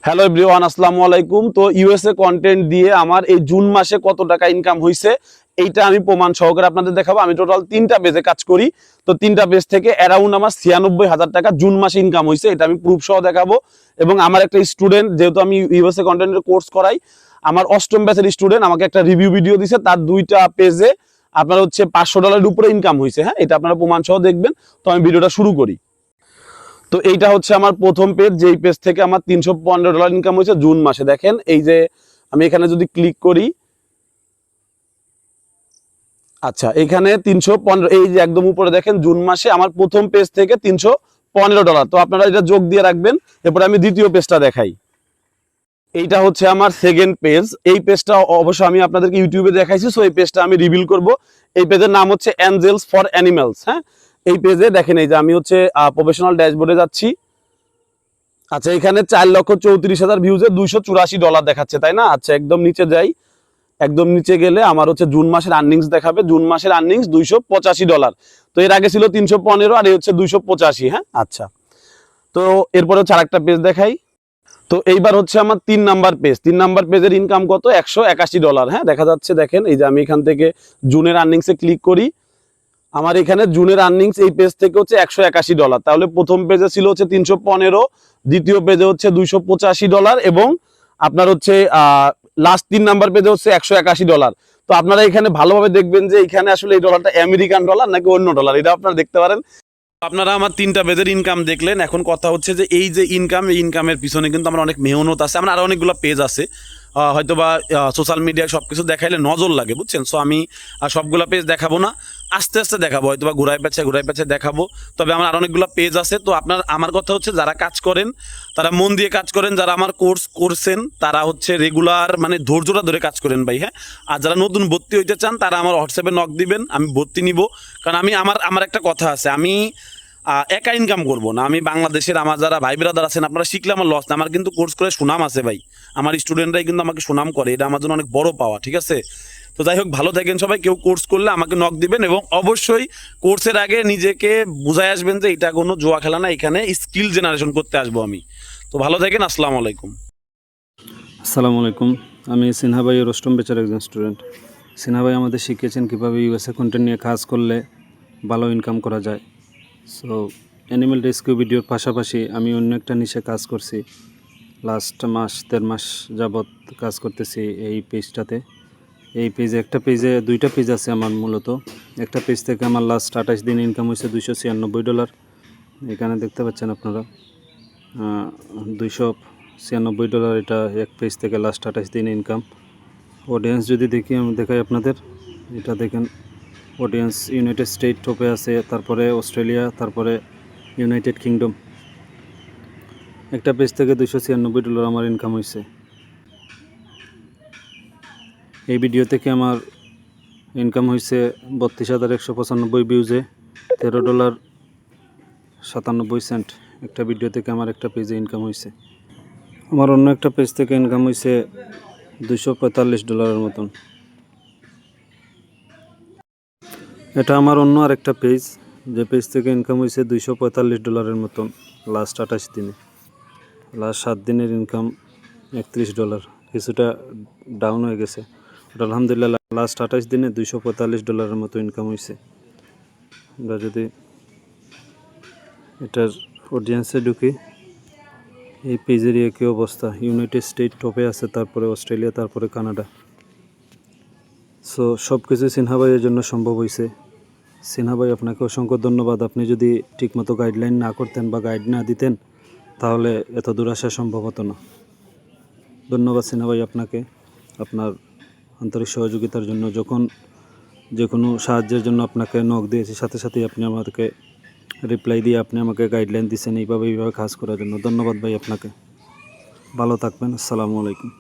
Hello everyone, আসসালামু আলাইকুম। তো ইউএসএ কন্টেন্ট দিয়ে আমার এই জুন মাসে কত টাকা ইনকাম হয়েছে এইটা আমি প্রমাণ সহকারে আপনাদের দেখাবো। আমি টোটাল 3টা পেজে কাজ করি। তো 3টা পেজ থেকে অ্যারাউন্ড আমার 96,000 টাকা জুন মাসে ইনকাম হয়েছে, এটা আমি প্রুফ সহ দেখাবো। এবং আমার একটা স্টুডেন্ট, যেহেতু আমি ইউএসএ কন্টেন্টের কোর্স করাই, আমার 8ম ব্যাচের স্টুডেন্ট আমাকে একটা রিভিউ ভিডিও দিছে, তার 2টা পেজে আপনার হচ্ছে $500 উপরে ইনকাম হয়েছে। হ্যাঁ, এটা আপনারা প্রমাণ সহ দেখবেন। তো আমি ভিডিওটা শুরু করি। তো এইটা হচ্ছে আমার প্রথম পেজ, যেই পেজ থেকে আমার $315 ইনকাম হয়েছে জুন মাসে। দেখেন এই যে আমি এখানে যদি ক্লিক করি, আচ্ছা এখানে 315, এই যে একদম উপরে দেখেন জুন মাসে আমার প্রথম পেজ থেকে $315। তো আপনারা এটা যোগ দিয়ে রাখবেন। এরপরে আমি দ্বিতীয় পেজটা দেখাই। এইটা হচ্ছে আমার সেকেন্ড পেজ। এই পেজটা অবশ্য আমি আপনাদেরকে ইউটিউবে দেখাইছি, সো এই পেজটা আমি রিভিল করব। এই পেজের নাম হচ্ছে অ্যাঞ্জেলস ফর অ্যানিমালস। হ্যাঁ, এই পেজে দেখেন এই যে আমি হচ্ছে প্রফেশনাল ড্যাশবোর্ডে যাচ্ছি। আচ্ছা, এখানে 4,34,000 ভিউজে $284 দেখাচ্ছে, তাই না? আচ্ছা, একদম নিচে যাই। একদম নিচে গেলে আমার হচ্ছে জুন মাসের আর্নিংস দেখাবে। জুন মাসের আর্নিংস $285। তো এর আগে ছিল 315 আর এই হচ্ছে 285। হ্যাঁ, আচ্ছা। তো এরপরে হচ্ছে আরেকটা পেজ দেখাই। তো এইবার হচ্ছে আমার 3 নাম্বার পেজ। 3 নাম্বার পেজের ইনকাম কত? $181। হ্যাঁ, দেখা যাচ্ছে। দেখেন এই যে আমি এখান থেকে জুনের আর্নিংসে ক্লিক করি, আমার এখানে জুনের আর্নিংস এই পেজ থেকে হচ্ছে $181। তাহলে প্রথম পেজে ছিল হচ্ছে 315, দ্বিতীয় পেজে হচ্ছে $285 এবং আপনার হচ্ছে লাস্ট 3 নাম্বার পেজে হচ্ছে $181। তো আপনারা এখানে ভালোভাবে দেখবেন যে এখানে আসলে এই ডলারটা আমেরিকান ডলার নাকি অন্য ডলার, এটা আপনারা দেখতে পারেন। আপনারা আমার 3টা পেজের ইনকাম দেখলেন। এখন কথা হচ্ছে যে এই যে ইনকাম, এই ইনকামের পিছনে কিন্তু আমার অনেক মেহনত আছে। আমার আরো অনেকগুলো পেজ আছে, হয়তো বা সোশ্যাল মিডিয়ায় সবকিছু দেখাইলে নজর লাগে, বুঝছেন? সো আমি সবগুলো পেজ দেখাবো না, আস্তে আস্তে দেখাবো, হয়তো বা ঘুরায় পেছে দেখাবো। তবে আমার আরো অনেকগুলো পেজ আছে। তো আপনার, আমার কথা হচ্ছে যারা কাজ করেন তারা মন দিয়ে কাজ করেন, যারা আমার কোর্স করছেন তারা হচ্ছে রেগুলার মানে ধৈর্যটা ধরে কাজ করেন ভাই। হ্যাঁ, আর যারা নতুন ভর্তি হইতে চান তারা আমার হোয়াটসঅ্যাপে নক দিবেন, আমি ভর্তি নিব। কারণ আমি আমার একটা কথা আছে, আমি একা ইনকাম করবো না। আমি বাংলাদেশের আমার যারা ভাই ব্রাদার আছেন, আপনারা শিখলে আমার লস না। আমার কিন্তু কোর্স করে সুনাম আছে ভাই, আমার স্টুডেন্টরাই কিন্তু আমাকে সুনাম করে, এটা আমার জন্য অনেক বড় পাওয়া। ঠিক আছে? তো যাই হোক, ভালো থাকেন সবাই। কেউ কোর্স করলে আমাকে নক দিবেন এবং অবশ্যই কোর্সের আগে নিজেকে বুঝাই আসবেন যে এটা কোনো জুয়া খেলা না, এখানে স্কিল জেনারেশন করতে আসবো আমি। তো ভালো থাকেন, আসসালামু আলাইকুম। আসসালামু আলাইকুম। আমি সিনহা ভাই এর 8ম ব্যাচের একজন স্টুডেন্ট। সিনহা ভাই আমাদের শিখিয়েছেন কীভাবে ইউএসএ কন্টেন্ট নিয়ে কাজ করলে ভালো ইনকাম করা যায়। সো অ্যানিমেল রেস্কিউ ভিডিওর পাশাপাশি আমি অন্য একটা নিশে কাজ করছি। লাস্ট মাস 1.5 মাস যাবৎ কাজ করতেছি এই পেজটাতে। এই পেজে, একটা পেজে 2টা পেজ আছে আমার মূলত। একটা পেজ থেকে আমার লাস্ট 28 দিন ইনকাম হয়েছে $296। এখানে দেখতে পাচ্ছেন আপনারা $296। এটা এক পেজ থেকে লাস্ট 28 দিন ইনকাম। অডিয়েন্স যদি দেখি, আমি দেখাই আপনাদের। এটা দেখেন, অডিয়েন্স ইউনাইটেড স্টেট টপে আছে, তারপরে অস্ট্রেলিয়া, তারপরে ইউনাইটেড কিংডম। একটা পেজ থেকে $296 আমার ইনকাম হয়েছে। এই ভিডিও থেকে আমার ইনকাম হয়েছে 32,195 ভিউজে $13.97। একটা ভিডিও থেকে আমার একটা পেজে ইনকাম হয়েছে। আমার অন্য একটা পেজ থেকে ইনকাম হয়েছে $245 মতন। এটা আমার অন্য আরেকটা পেজ, যে পেজ থেকে ইনকাম হয়েছে $245 মতন লাস্ট 28 দিনে। লাস্ট 7 দিনের ইনকাম $31, কিছুটা ডাউন হয়ে গেছে। ওটা আলহামদুলিল্লাহ লাস্ট 28 দিনে $245 মতো ইনকাম হয়েছে। আমরা যদি এটার অডিয়েন্সে ঢুকি, এই পেজের একই অবস্থা। ইউনাইটেড স্টেট টপে আছে, তারপরে অস্ট্রেলিয়া, তারপরে কানাডা। সো সব কিছু সিনহা ভাইয়ের জন্য সম্ভব হয়েছে। সিনহা ভাই, আপনাকে অসংখ্য ধন্যবাদ। আপনি যদি ঠিকমতো গাইডলাইন না করতেন বা গাইড না দিতেন, তাহলে এত দূর আসা সম্ভব হতো না। ধন্যবাদ সিনহা ভাই আপনাকে, আপনার আন্তরিক সহযোগিতার জন্য। যখন যে কোনো সাহায্যের জন্য আপনাকে নক দিয়েছি, সাথে সাথেই আপনি আমাকে রিপ্লাই দিয়ে আপনি আমাকে গাইডলাইন দিয়েছেন এইভাবে কাজ করার জন্য। ধন্যবাদ ভাই আপনাকে। ভালো থাকবেন। আসসালামু আলাইকুম।